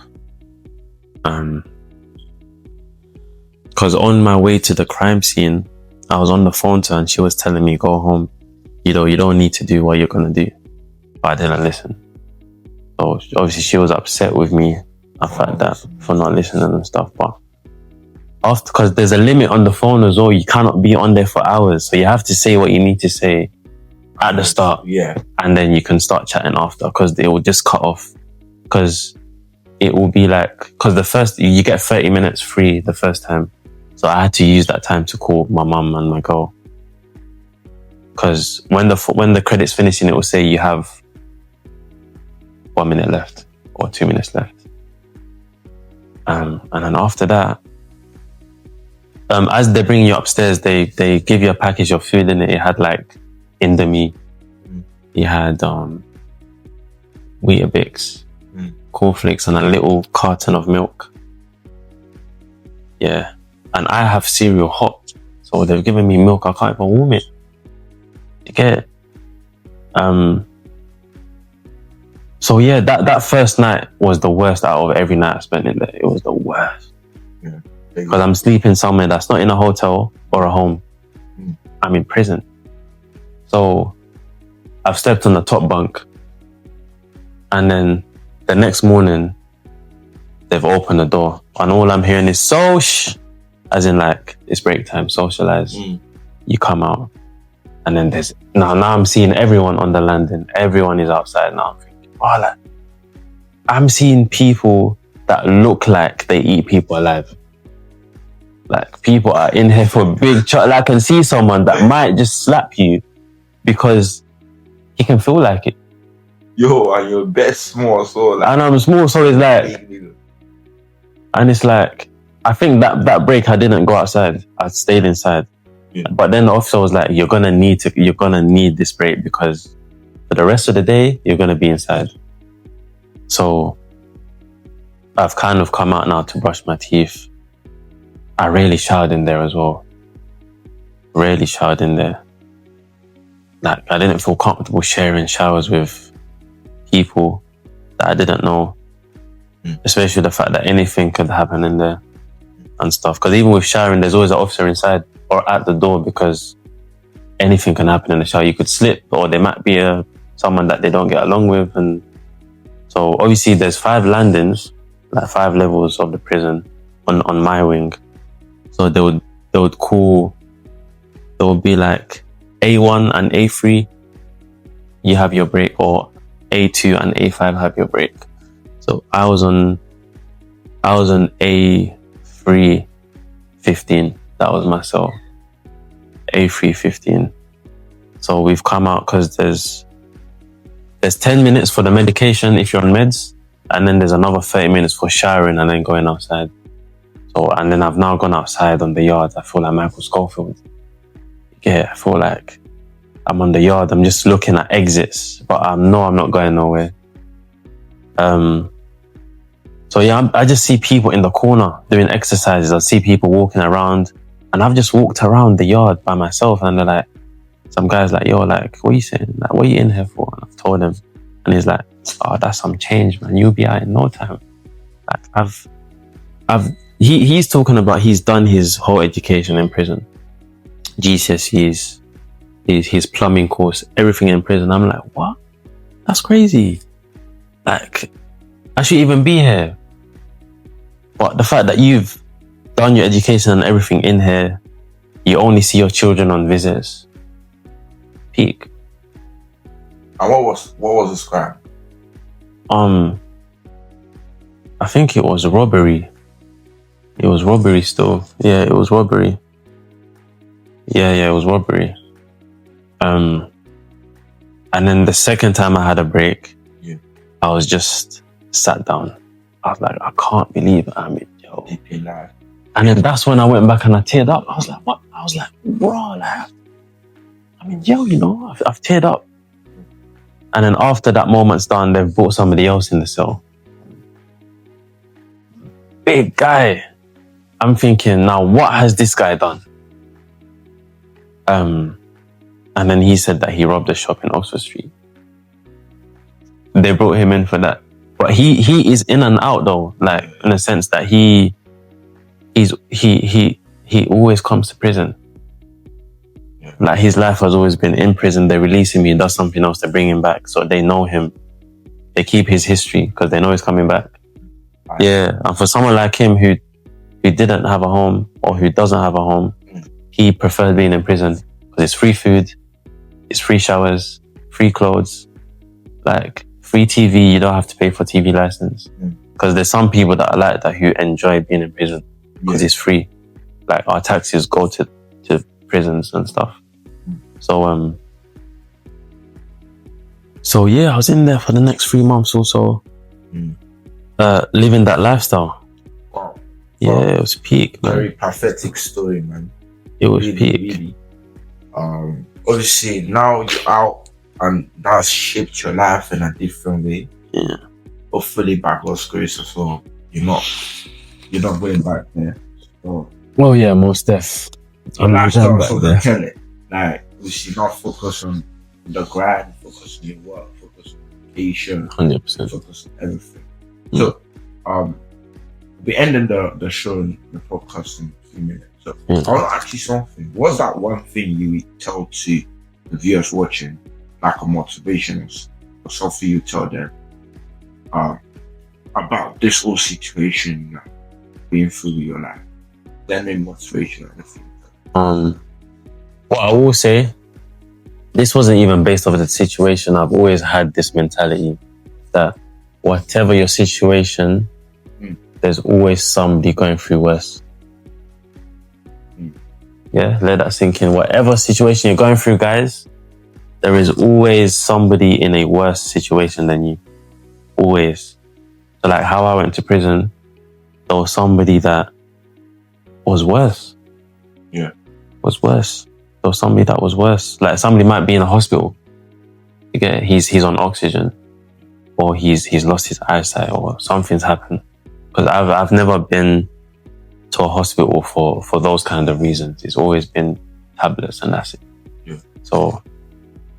B: Because on my way to the crime scene, I was on the phone to her and she was telling me, go home. You don't need to do what you're going to do. But I didn't listen. So obviously she was upset with me after that for not listening and stuff. But after, because there's a limit on the phone as well. You cannot be on there for hours. So you have to say what you need to say at the start.
A: Yeah.
B: And then you can start chatting after, because they will just cut off. Because it will be like, because you get 30 minutes free the first time. So I had to use that time to call my mum and my girl. Because when the credits finishing, it will say you have 1 minute left or 2 minutes left. And then after that, as they bring you upstairs, they give you a package of food in it. It had like Indomie. It had Weetabix, cornflakes, and a little carton of milk. Yeah. And I have cereal hot. So they've given me milk. I can't even warm it. You get it? So yeah, that first night was the worst out of every night I spent in there. It was the worst.
A: Yeah.
B: Because I'm sleeping somewhere that's not in a hotel or a home. I'm in prison. So I've slept on the top bunk. And then the next morning, they've opened the door. And all I'm hearing is, as in like, it's break time, socialize. You come out. And then now I'm seeing everyone on the landing. Everyone is outside now. I'm thinking, I'm seeing people that look like they eat people alive. Like, people are in here for big like, I can see someone that might just slap you because he can feel like it.
A: Yo, and you're a bit small, so like,
B: and I'm small, so it's like, and it's like, I think that break I didn't go outside. I stayed inside. Yeah. But then the officer was like, you're gonna need this break because for the rest of the day you're gonna be inside. So I've kind of come out now to brush my teeth. I rarely showered in there as well. Rarely showered in there. Like, I didn't feel comfortable sharing showers with people that I didn't know. Especially the fact that anything could happen in there and stuff. Because even with showering, there's always an officer inside or at the door, because anything can happen in the shower. You could slip, or there might be someone that they don't get along with. And so obviously there's 5 landings, like 5 levels of the prison on my wing. So they would be like A1 and A3, you have your break, or A2 and A5 have your break. So I was on A3 15. That was my cell. A3 15. So we've come out because there's 10 minutes for the medication if you're on meds, and then there's another 30 minutes for showering and then going outside. So, and then I've now gone outside on the yard. I feel like Michael Scofield. Yeah, I feel like I'm on the yard. I'm just looking at exits, but I know I'm not going nowhere. So yeah, I just see people in the corner doing exercises. I see people walking around, and I've just walked around the yard by myself, and they're like, some guy's like, yo, like, what are you saying? Like, what are you in here for? And I've told him, and he's like, oh, that's some change, man. You'll be out in no time. Like, he's talking about he's done his whole education in prison, GCSEs, his plumbing course, everything in prison. I'm like, what? That's crazy. Like, I should even be here. But the fact that you've done your education and everything in here, you only see your children on visits. Peak.
A: And what was this crime?
B: I think it was robbery. It was robbery still. Yeah, it was robbery. Yeah, it was robbery. And then the second time I had a break, I was just sat down. I was like, I can't believe I'm in jail. And then that's when I went back and I teared up. I was like, what? I was like, bro, like, I'm in jail, you know? I've teared up. And then after that moment's done, they've brought somebody else in the cell. Big guy. I'm thinking, now what has this guy done? And then he said that he robbed a shop in Oxford Street. They brought him in for that. But he is in and out though, like in a sense that he always comes to prison. Like his life has always been in prison. They release him, he does something else, they bring him back. So they know him. They keep his history because they know he's coming back. Yeah, and for someone like him who didn't have a home or who doesn't have a home, he prefers being in prison because it's free food, it's free showers, free clothes, like free TV. You don't have to pay for TV license because there's some people that are like that who enjoy being in prison because it's free. Like our taxes go to prisons and stuff. So yeah, I was in there for the next 3 months or so, living that lifestyle.
A: Wow.
B: Yeah, it was peak, man.
A: Very pathetic story, man.
B: It was peak.
A: Obviously now you're out and that's shaped your life in a different way.
B: Yeah.
A: Hopefully by God's grace as well, you're not going back there. So,
B: well, yeah, most def. I'm not going back there.
A: Tell it. Like, we should not focus on the grind, focus on your work, focus on education,
B: 100%.
A: focus on everything. So, we're ending the show in the podcast in a few minutes. So, I want to ask you something. What's that one thing you would tell to the viewers watching, like a motivation or something you tell them about this whole situation being through your life? Then in motivation or anything.
B: What I will say, this wasn't even based off the situation. I've always had this mentality that whatever your situation, there's always somebody going through worse. Yeah, let that sink in. Whatever situation you're going through, guys, there is always somebody in a worse situation than you. Always. So like how I went to prison, there was somebody that was worse.
A: Yeah.
B: Was worse. There was somebody that was worse. Like somebody might be in a hospital. You get it? He's on oxygen. Or he's lost his eyesight or something's happened. Because I've never been to a hospital for those kind of reasons. It's always been tablets and that's it.
A: Yeah.
B: So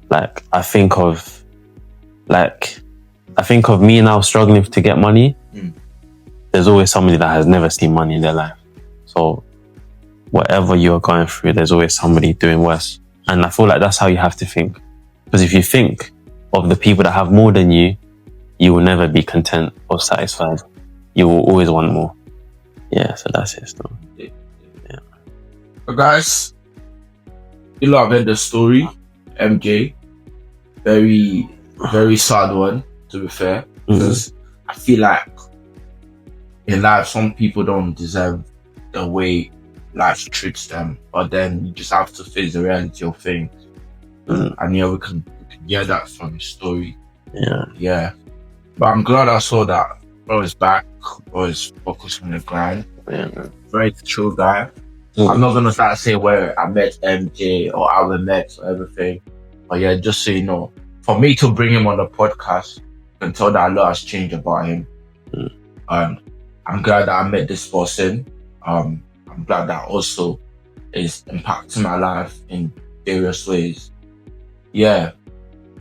B: like I think of me now struggling to get money. There's always somebody that has never seen money in their life. So whatever you're going through, there's always somebody doing worse. And I feel like that's how you have to think. Because if you think of the people that have more than you, you will never be content or satisfied. You will always want more. Yeah, so that's it still. Yeah.
A: But guys, you love the story. MJ. Very, very sad one, to be fair. Because I feel like in life, some people don't deserve the way life treats them, but then you just have to face the reality of things. And yeah, we can hear that from his story. Yeah. But I'm glad I saw that bro is back, bro is focused on the grind. Very chill guy. I'm not gonna start to say where I met MJ or how we met or everything. But yeah, just so you know, for me to bring him on the podcast, you can tell that a lot has changed about him. I'm glad that I met this person. I'm glad that also is impacting my life in various ways. Yeah.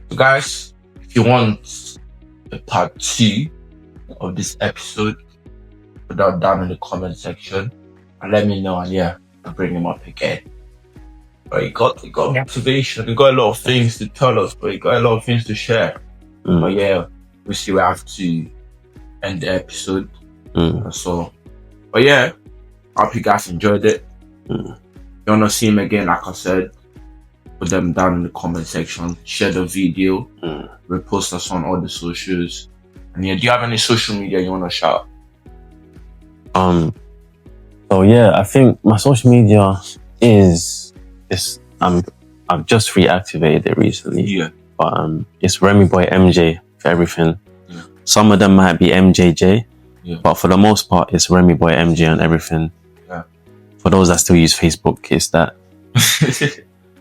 A: So guys, if you want a part 2 of this episode, put that down in the comment section and let me know, and yeah, I'll bring him up again. But he got motivation, he got a lot of things to tell us, but he got a lot of things to share. But yeah, obviously we have to end the episode.
B: Mm.
A: So, but yeah, I hope you guys enjoyed it.
B: Mm.
A: You wanna see him again, like I said, put them down in the comment section, share the video, repost us on all the socials. And yeah, do you have any social media you wanna shout?
B: So yeah, I think my social media is I've just reactivated it recently.
A: Yeah.
B: But it's Remy Boy MJ for everything.
A: Yeah.
B: Some of them might be MJJ.
A: Yeah.
B: But for the most part, it's Remy Boy MJ on everything.
A: Yeah.
B: For those that still use Facebook, it's that.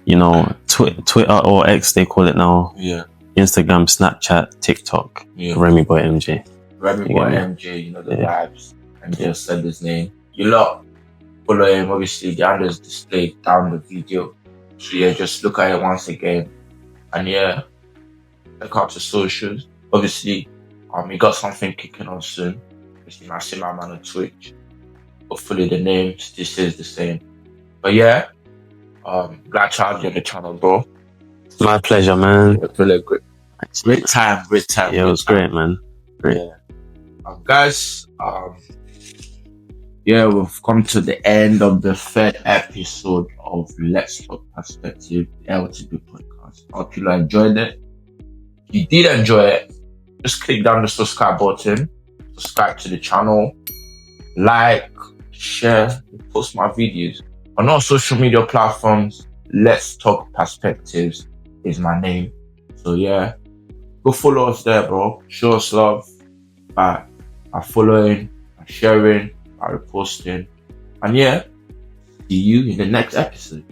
B: You know, Twitter or X, they call it now.
A: Yeah.
B: Instagram, Snapchat, TikTok.
A: Yeah.
B: Remy Boy MJ.
A: Remy Boy MJ, you know the vibes. And just said his name. You lot follow him, obviously the handles displayed down the video. So yeah, just look at it once again. And yeah, check out the socials. Obviously, we got something kicking on soon. You might see my man on Twitch. Hopefully the name still stays the same. But yeah, glad to have you on the channel, bro.
B: My pleasure, man.
A: It's really great. Great time.
B: Yeah, it was great, man. Great.
A: Yeah. Guys, yeah, we've come to the end of the third episode of Let's Talk Perspective, the LTB podcast. I hope you enjoyed it. If you did enjoy it, just click down the subscribe button, subscribe to the channel, like, share, post my videos. On all social media platforms, Let's Talk Perspectives is my name. So yeah, go follow us there, bro. Show us love by following, by sharing, by reposting. And yeah, see you in the next episode.